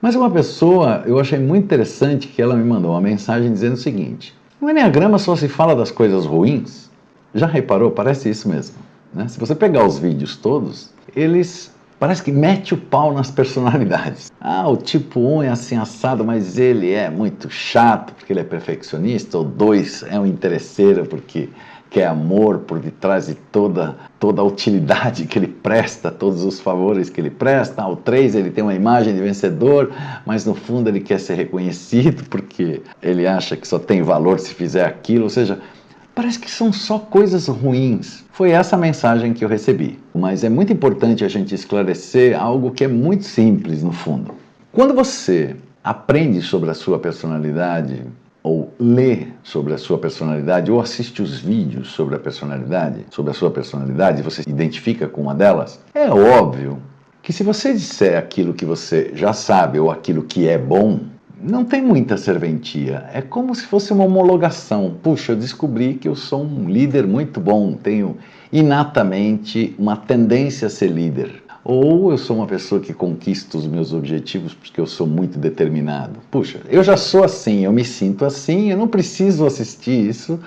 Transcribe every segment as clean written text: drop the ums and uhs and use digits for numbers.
Mas uma pessoa, eu achei muito interessante que ela me mandou uma mensagem dizendo o seguinte: no Enneagrama só se fala das coisas ruins? Já reparou? Parece isso mesmo, né? Se você pegar os vídeos todos, eles parece que mete o pau nas personalidades. Ah, o tipo 1 é assim assado, mas ele é muito chato porque ele é perfeccionista. O 2 é um interesseiro porque quer amor por detrás de toda a utilidade que ele presta, todos os favores que ele presta. O 3 ele tem uma imagem de vencedor, mas no fundo ele quer ser reconhecido porque ele acha que só tem valor se fizer aquilo. Ou seja, parece que são só coisas ruins. Foi essa a mensagem que eu recebi. Mas é muito importante a gente esclarecer algo que é muito simples, no fundo. Quando você aprende sobre a sua personalidade, ou lê sobre a sua personalidade, ou assiste os vídeos sobre a personalidade, sobre a sua personalidade, e você se identifica com uma delas, é óbvio que se você disser aquilo que você já sabe, ou aquilo que é bom, não tem muita serventia. É como se fosse uma homologação. Puxa, eu descobri que eu sou um líder muito bom, tenho inatamente uma tendência a ser líder. Ou eu sou uma pessoa que conquista os meus objetivos porque eu sou muito determinado. Puxa, eu já sou assim, eu me sinto assim, eu não preciso assistir isso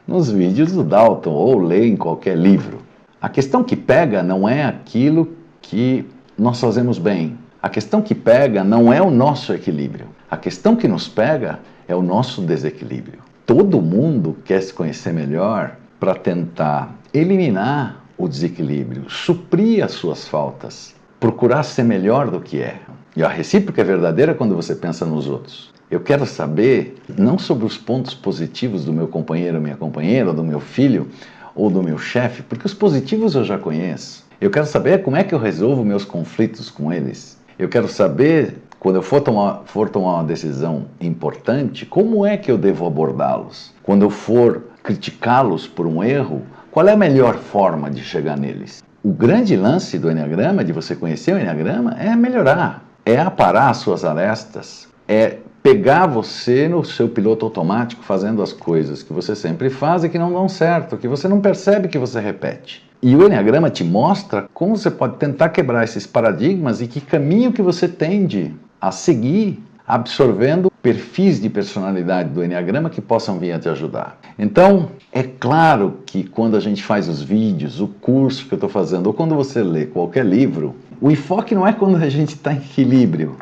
nos vídeos do Dalton ou ler em qualquer livro. A questão que pega não é aquilo que nós fazemos bem. A questão que pega não é o nosso equilíbrio. A questão que nos pega é o nosso desequilíbrio. Todo mundo quer se conhecer melhor para tentar eliminar o desequilíbrio, suprir as suas faltas, procurar ser melhor do que é. E a recíproca é verdadeira quando você pensa nos outros. Eu quero saber não sobre os pontos positivos do meu companheiro ou minha companheira, ou do meu filho, ou do meu chefe, porque os positivos eu já conheço. Eu quero saber como é que eu resolvo meus conflitos com eles. Eu quero saber, quando eu for tomar uma decisão importante, como é que eu devo abordá-los. Quando eu for criticá-los por um erro, qual é a melhor forma de chegar neles? O grande lance do Enneagrama, de você conhecer o Enneagrama, é melhorar, é aparar as suas arestas, é pegar você no seu piloto automático fazendo as coisas que você sempre faz e que não dão certo, que você não percebe que você repete. E o Enneagrama te mostra como você pode tentar quebrar esses paradigmas e que caminho que você tende a seguir absorvendo perfis de personalidade do Enneagrama que possam vir a te ajudar. Então, é claro que quando a gente faz os vídeos, o curso que eu estou fazendo, ou quando você lê qualquer livro, o enfoque não é quando a gente está em equilíbrio.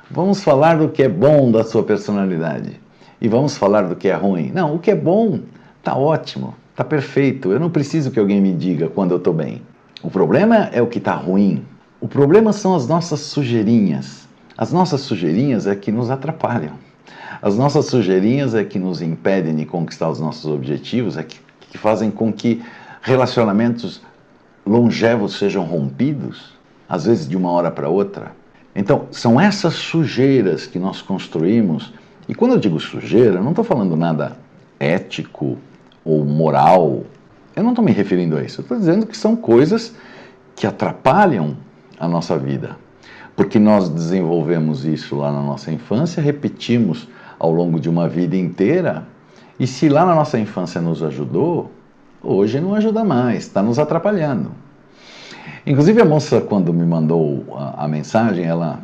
Vamos falar do que é bom da sua personalidade e vamos falar do que é ruim. Não, o que é bom está ótimo, está perfeito. Eu não preciso que alguém me diga quando eu estou bem. O problema é o que está ruim. O problema são as nossas sujeirinhas. As nossas sujeirinhas é que nos atrapalham. As nossas sujeirinhas é que nos impedem de conquistar os nossos objetivos, é que fazem com que relacionamentos longevos sejam rompidos, às vezes de uma hora para outra. Então, são essas sujeiras que nós construímos. E quando eu digo sujeira, eu não estou falando nada ético ou moral. Eu não estou me referindo a isso. Eu estou dizendo que são coisas que atrapalham a nossa vida. Porque nós desenvolvemos isso lá na nossa infância, repetimos ao longo de uma vida inteira, e se lá na nossa infância nos ajudou, hoje não ajuda mais, está nos atrapalhando. Inclusive a moça, quando me mandou a mensagem, ela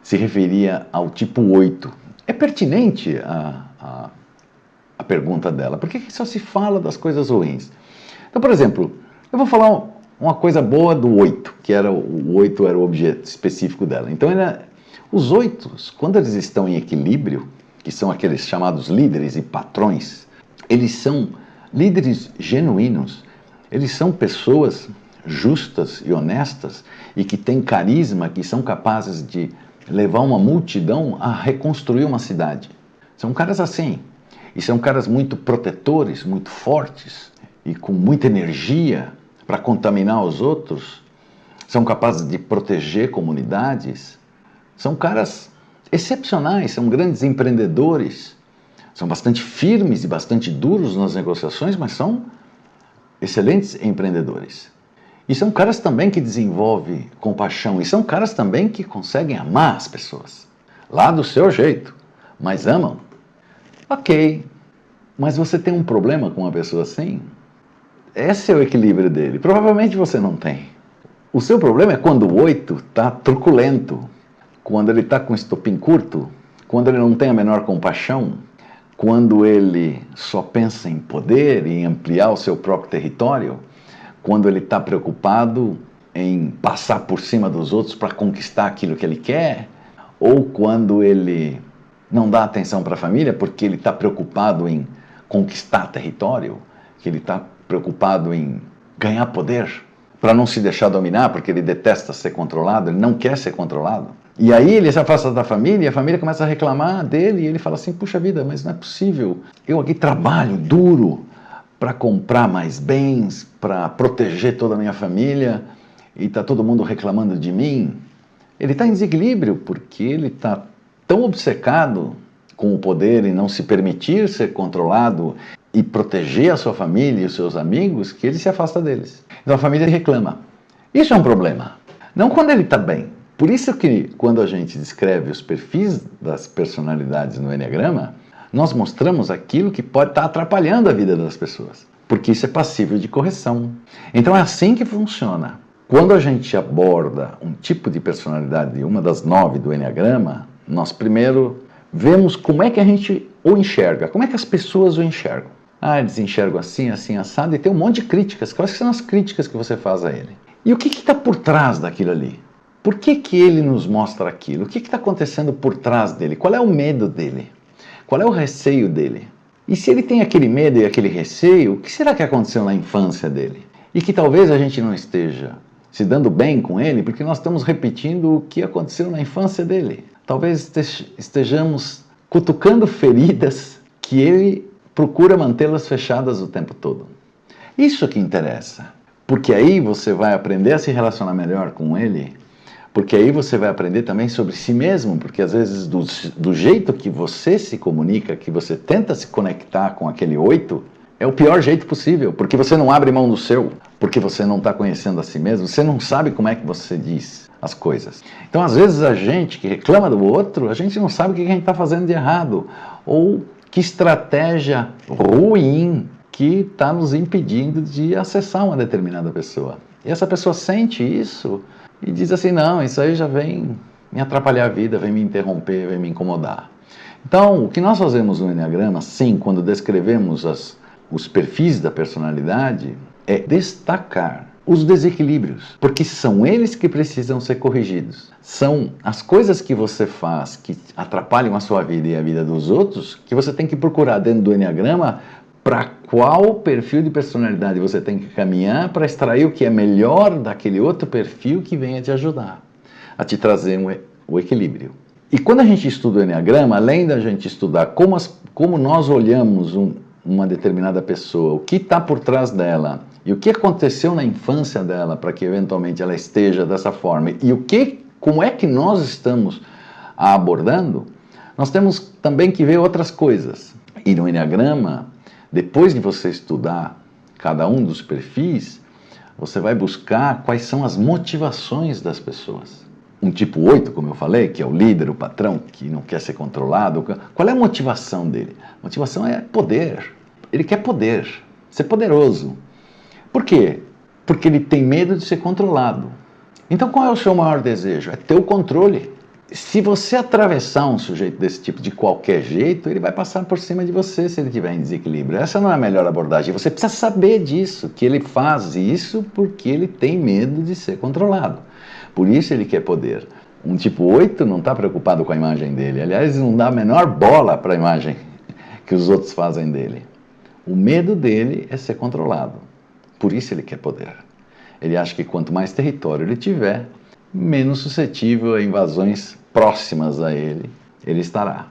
se referia ao tipo 8. É pertinente a pergunta dela, por que só se fala das coisas ruins? Então, por exemplo, eu vou falar uma coisa boa do 8, que era o 8 era o objeto específico dela. Então, os 8, quando eles estão em equilíbrio, que são aqueles chamados líderes e patrões, eles são líderes genuínos, eles são pessoas justas e honestas e que têm carisma, que são capazes de levar uma multidão a reconstruir uma cidade. São caras assim, e são caras muito protetores, muito fortes e com muita energia para contaminar os outros, são capazes de proteger comunidades, são caras excepcionais, são grandes empreendedores, são bastante firmes e bastante duros nas negociações, mas são excelentes empreendedores. E são caras também que desenvolvem compaixão, e são caras também que conseguem amar as pessoas, lá do seu jeito, mas amam. Ok, mas você tem um problema com uma pessoa assim? Esse é o equilíbrio dele. Provavelmente você não tem. O seu problema é quando o 8 está truculento, quando ele está com estopim curto, quando ele não tem a menor compaixão, quando ele só pensa em poder e em ampliar o seu próprio território, quando ele está preocupado em passar por cima dos outros para conquistar aquilo que ele quer, ou quando ele não dá atenção para a família porque ele está preocupado em conquistar território, que ele está preocupado em ganhar poder, para não se deixar dominar, porque ele detesta ser controlado, ele não quer ser controlado. E aí ele se afasta da família e a família começa a reclamar dele e ele fala assim, puxa vida, mas não é possível, eu aqui trabalho duro para comprar mais bens, para proteger toda a minha família e está todo mundo reclamando de mim. Ele está em desequilíbrio porque ele está tão obcecado com o poder e não se permitir ser controlado e proteger a sua família e os seus amigos, que ele se afasta deles. Então a família reclama. Isso é um problema. Não quando ele está bem. Por isso que quando a gente descreve os perfis das personalidades no Eneagrama, nós mostramos aquilo que pode estar atrapalhando a vida das pessoas. Porque isso é passível de correção. Então é assim que funciona. Quando a gente aborda um tipo de personalidade, uma das 9 do Eneagrama, nós primeiro vemos como é que a gente o enxerga, como é que as pessoas o enxergam. Ah, eles enxergam assim, assim, assado, e tem um monte de críticas, quais são as críticas que você faz a ele? E o que está por trás daquilo ali? Por que ele nos mostra aquilo? O que está acontecendo por trás dele? Qual é o medo dele? Qual é o receio dele? E se ele tem aquele medo e aquele receio, o que será que aconteceu na infância dele? E que talvez a gente não esteja se dando bem com ele, porque nós estamos repetindo o que aconteceu na infância dele. Talvez estejamos cutucando feridas que ele procura mantê-las fechadas o tempo todo. Isso que interessa, porque aí você vai aprender a se relacionar melhor com ele, porque aí você vai aprender também sobre si mesmo, porque às vezes do jeito que você se comunica, que você tenta se conectar com aquele 8, é o pior jeito possível, porque você não abre mão do seu, porque você não está conhecendo a si mesmo, você não sabe como é que você diz as coisas. Então, às vezes, a gente que reclama do outro, a gente não sabe o que a gente está fazendo de errado, ou que estratégia ruim que está nos impedindo de acessar uma determinada pessoa. E essa pessoa sente isso e diz assim, não, isso aí já vem me atrapalhar a vida, vem me interromper, vem me incomodar. Então, o que nós fazemos no Eneagrama, sim, quando descrevemos os perfis da personalidade, é destacar os desequilíbrios, porque são eles que precisam ser corrigidos. São as coisas que você faz que atrapalham a sua vida e a vida dos outros que você tem que procurar dentro do Eneagrama para qual perfil de personalidade você tem que caminhar para extrair o que é melhor daquele outro perfil que venha te ajudar a te trazer o equilíbrio. E quando a gente estuda o Eneagrama, além da gente estudar como nós olhamos uma determinada pessoa, o que está por trás dela e o que aconteceu na infância dela para que eventualmente ela esteja dessa forma e como é que nós estamos a abordando, nós temos também que ver outras coisas. E no Eneagrama, depois de você estudar cada um dos perfis, você vai buscar quais são as motivações das pessoas. Um tipo 8, como eu falei, que é o líder, o patrão, que não quer ser controlado. Qual é a motivação dele? A motivação é poder. Ele quer poder, ser poderoso. Por quê? Porque ele tem medo de ser controlado. Então qual é o seu maior desejo? É ter o controle. Se você atravessar um sujeito desse tipo de qualquer jeito, ele vai passar por cima de você se ele estiver em desequilíbrio. Essa não é a melhor abordagem. Você precisa saber disso, que ele faz isso porque ele tem medo de ser controlado. Por isso ele quer poder. Um tipo 8 não está preocupado com a imagem dele. Aliás, não dá a menor bola para a imagem que os outros fazem dele. O medo dele é ser controlado. Por isso ele quer poder. Ele acha que quanto mais território ele tiver, menos suscetível a invasões próximas a ele estará.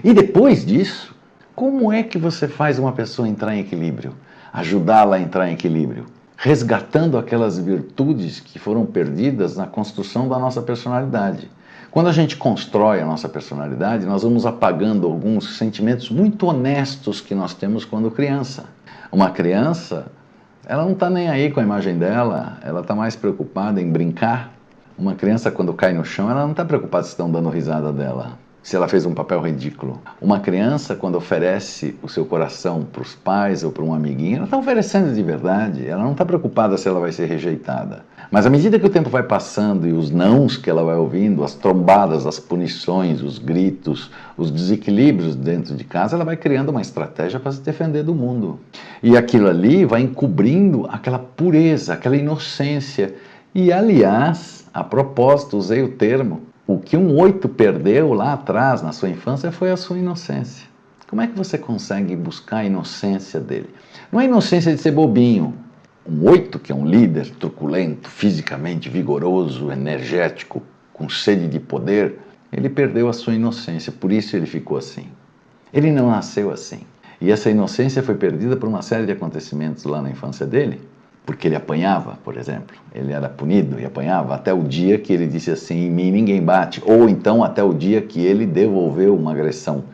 E depois disso, como é que você faz uma pessoa entrar em equilíbrio? Ajudá-la a entrar em equilíbrio? Resgatando aquelas virtudes que foram perdidas na construção da nossa personalidade. Quando a gente constrói a nossa personalidade, nós vamos apagando alguns sentimentos muito honestos que nós temos quando criança. Uma criança, ela não está nem aí com a imagem dela, ela está mais preocupada em brincar. Uma criança, quando cai no chão, ela não está preocupada se estão dando risada dela, se ela fez um papel ridículo. Uma criança, quando oferece o seu coração para os pais ou para um amiguinho, ela está oferecendo de verdade, ela não está preocupada se ela vai ser rejeitada. Mas à medida que o tempo vai passando e os nãos que ela vai ouvindo, as trombadas, as punições, os gritos, os desequilíbrios dentro de casa, ela vai criando uma estratégia para se defender do mundo. E aquilo ali vai encobrindo aquela pureza, aquela inocência. E, aliás, a propósito, usei o termo, o que um 8 perdeu lá atrás, na sua infância, foi a sua inocência. Como é que você consegue buscar a inocência dele? Não é a inocência de ser bobinho. Um 8, que é um líder truculento, fisicamente vigoroso, energético, com sede de poder, ele perdeu a sua inocência, por isso ele ficou assim. Ele não nasceu assim. E essa inocência foi perdida por uma série de acontecimentos lá na infância dele, porque ele apanhava, por exemplo. Ele era punido e apanhava até o dia que ele disse assim, em mim ninguém bate. Ou então até o dia que ele devolveu uma agressão.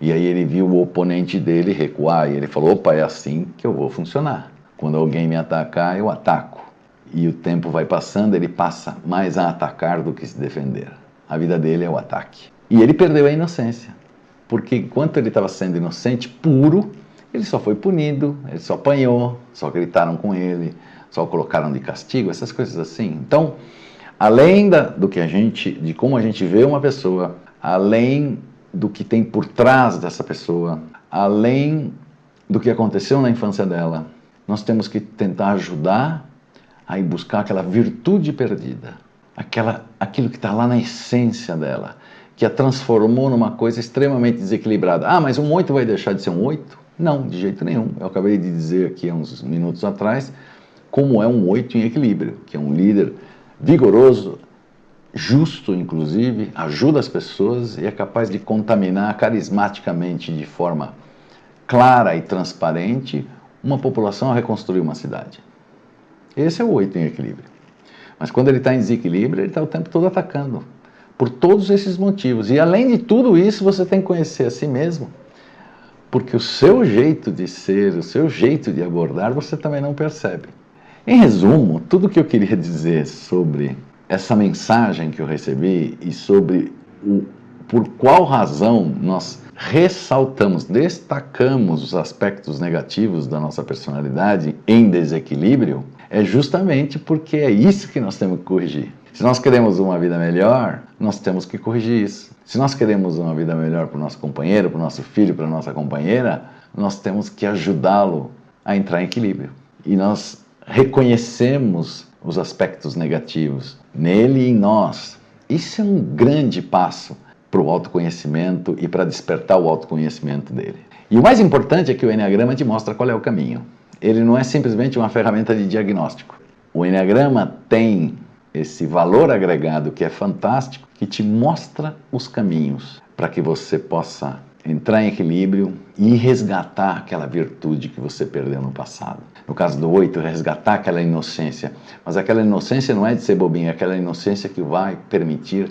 E aí ele viu o oponente dele recuar e ele falou, opa, é assim que eu vou funcionar. Quando alguém me atacar, eu ataco. E o tempo vai passando, ele passa mais a atacar do que se defender. A vida dele é o ataque. E ele perdeu a inocência. Porque enquanto ele estava sendo inocente, puro, ele só foi punido, ele só apanhou, só gritaram com ele, só o colocaram de castigo, essas coisas assim. Então, além de como a gente vê uma pessoa, além do que tem por trás dessa pessoa, além do que aconteceu na infância dela, nós temos que tentar ajudar a ir buscar aquela virtude perdida, aquilo que está lá na essência dela, que a transformou numa coisa extremamente desequilibrada. Ah, mas um 8 vai deixar de ser um 8? Não, de jeito nenhum. Eu acabei de dizer aqui há uns minutos atrás como é um 8 em equilíbrio, que é um líder vigoroso, justo, inclusive, ajuda as pessoas e é capaz de contaminar carismaticamente, de forma clara e transparente, uma população a reconstruir uma cidade. Esse é o 8 em equilíbrio. Mas quando ele está em desequilíbrio, ele está o tempo todo atacando. Por todos esses motivos. E além de tudo isso, você tem que conhecer a si mesmo. Porque o seu jeito de ser, o seu jeito de abordar, você também não percebe. Em resumo, tudo que eu queria dizer sobre essa mensagem que eu recebi e sobre por qual razão nós ressaltamos, destacamos os aspectos negativos da nossa personalidade em desequilíbrio, é justamente porque é isso que nós temos que corrigir. Se nós queremos uma vida melhor, nós temos que corrigir isso. Se nós queremos uma vida melhor para o nosso companheiro, para o nosso filho, para a nossa companheira, nós temos que ajudá-lo a entrar em equilíbrio. E nós reconhecemos os aspectos negativos nele e em nós. Isso é um grande passo para o autoconhecimento e para despertar o autoconhecimento dele. E o mais importante é que o Enneagrama te mostra qual é o caminho. Ele não é simplesmente uma ferramenta de diagnóstico. O Enneagrama tem esse valor agregado que é fantástico, que te mostra os caminhos para que você possa entrar em equilíbrio e resgatar aquela virtude que você perdeu no passado. No caso do 8, resgatar aquela inocência. Mas aquela inocência não é de ser bobinho, é aquela inocência que vai permitir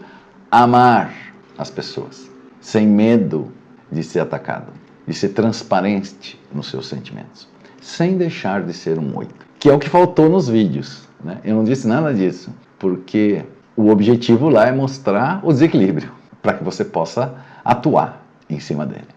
amar as pessoas, sem medo de ser atacado, de ser transparente nos seus sentimentos, sem deixar de ser um 8, que é o que faltou nos vídeos, né? Eu não disse nada disso, porque o objetivo lá é mostrar o desequilíbrio, para que você possa atuar em cima dele.